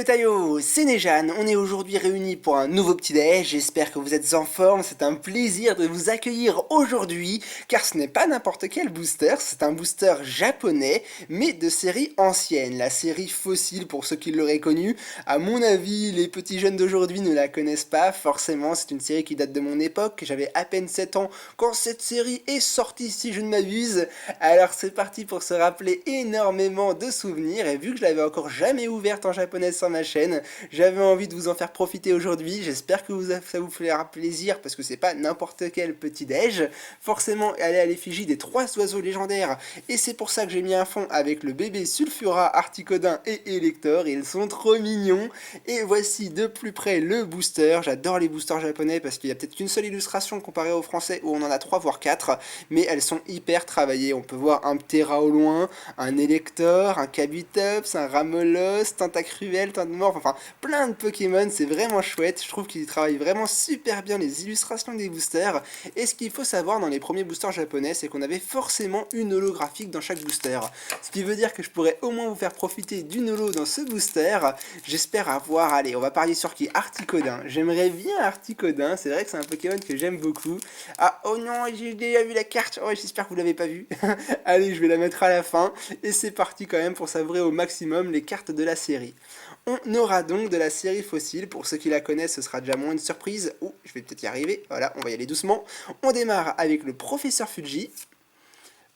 Salut Tayo, c'est Nejane, on est aujourd'hui réunis pour un nouveau petit-déj, j'espère que vous êtes en forme, c'est un plaisir de vous accueillir aujourd'hui, car ce n'est pas n'importe quel booster, c'est un booster japonais, mais de série ancienne, la série Fossil pour ceux qui l'auraient connue. À mon avis, les petits jeunes d'aujourd'hui ne la connaissent pas, forcément c'est une série qui date de mon époque, j'avais à peine 7 ans quand cette série est sortie si je ne m'abuse, alors c'est parti pour se rappeler énormément de souvenirs, et vu que je l'avais encore jamais ouverte en japonais sur ma chaîne, j'avais envie de vous en faire profiter aujourd'hui, j'espère que ça vous fera plaisir parce que c'est pas n'importe quel petit déj, forcément elle est à l'effigie des 3 oiseaux légendaires et c'est pour ça que j'ai mis un fond avec le bébé Sulfura, Articodin et Elector, ils sont trop mignons et voici de plus près le booster, j'adore les boosters japonais parce qu'il y a peut-être qu'une seule illustration comparée aux français où on en a 3 voire 4 mais elles sont hyper travaillées, on peut voir un Ptera au loin, un Elector, un Kabutops, un Ramolos, Tentacruel, Tentmorph, enfin plein de Pokémon, c'est vraiment chouette, je trouve qu'ils travaillent vraiment super bien les illustrations des boosters, et ce qu'il faut savoir dans les premiers boosters japonais, c'est qu'on avait forcément une holographique dans chaque booster, ce qui veut dire que je pourrais au moins vous faire profiter d'une holo dans ce booster, j'espère avoir, allez, on va parier sur qui? Articodin, j'aimerais bien Articodin, c'est vrai que c'est un Pokémon que j'aime beaucoup, ah oh non, j'ai déjà vu la carte, oh j'espère que vous l'avez pas vue, allez je vais la mettre à la fin, et c'est parti quand même pour savourer au maximum les cartes de la série. On aura donc de la série Fossil, pour ceux qui la connaissent ce sera déjà moins une surprise, ouh je vais peut-être y arriver, voilà on va y aller doucement. On démarre avec le professeur Fuji,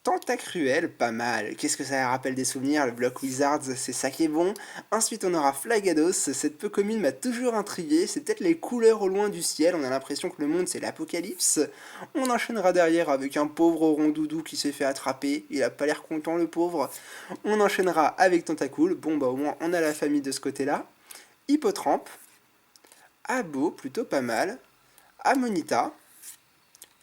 Tentacruel, pas mal, qu'est-ce que ça rappelle des souvenirs, le bloc Wizards, c'est ça qui est bon. Ensuite on aura Flagados, cette peu commune m'a toujours intrigué, c'est peut-être les couleurs au loin du ciel, on a l'impression que le monde c'est l'apocalypse. On enchaînera derrière avec un pauvre rondoudou qui s'est fait attraper, il a pas l'air content le pauvre. On enchaînera avec Tentacool, bon bah au moins on a la famille de ce côté-là. Hippotrampe, Abo, plutôt pas mal, Amonita,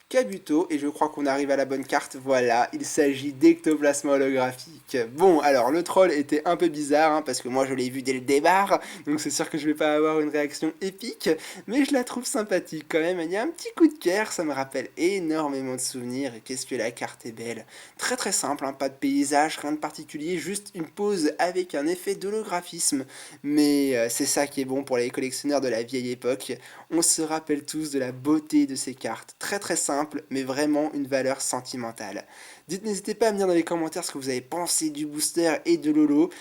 Kabuto, et je crois qu'on arrive à la bonne carte, voilà, il s'agit d'Ectoplasma holographique. Bon, alors le troll était un peu bizarre, parce que moi je l'ai vu dès le départ, donc c'est sûr que je vais pas avoir une réaction épique, mais je la trouve sympathique quand même, il y a un petit coup de cœur, ça me rappelle énormément de souvenirs, et qu'est-ce que la carte est belle. Très très simple, pas de paysage, rien de particulier, juste une pose avec un effet d'holographisme, mais c'est ça qui est bon pour les collectionneurs de la vieille époque, on se rappelle tous de la beauté de ces cartes, très très simple, mais vraiment une valeur sentimentale. N'hésitez pas à me dire dans les commentaires ce que vous avez pensé du booster et de Lolo.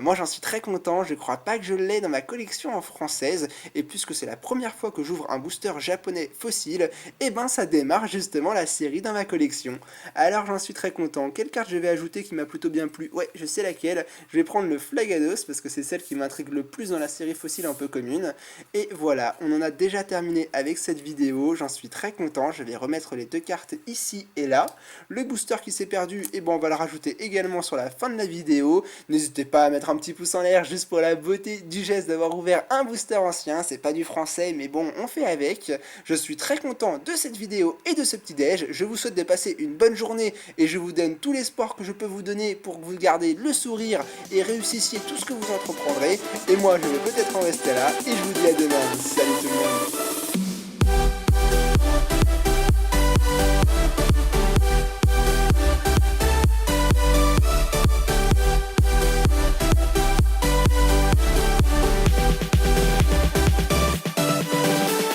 Moi j'en suis très content, je crois pas que je l'ai dans ma collection en française, et puisque c'est la première fois que j'ouvre un booster japonais Fossil, et ben ça démarre justement la série dans ma collection. Alors j'en suis très content. Quelle carte je vais ajouter qui m'a plutôt bien plu? Ouais, je sais laquelle. Je vais prendre le Flagados, parce que c'est celle qui m'intrigue le plus dans la série Fossil un peu commune. Et voilà, on en a déjà terminé avec cette vidéo, j'en suis très content, je vais remettre les 2 cartes ici et là. Le booster qui s'est perdu, et bon on va le rajouter également sur la fin de la vidéo. N'hésitez pas à mettre un petit pouce en l'air juste pour la beauté du geste d'avoir ouvert un booster ancien, c'est pas du français mais bon on fait avec. Je suis très content de cette vidéo et de ce petit déj, je vous souhaite de passer une bonne journée et je vous donne tout l'espoir que je peux vous donner pour que vous gardez le sourire et réussissiez tout ce que vous entreprendrez. Et moi je vais peut-être en rester là et je vous dis à demain, salut tout le monde.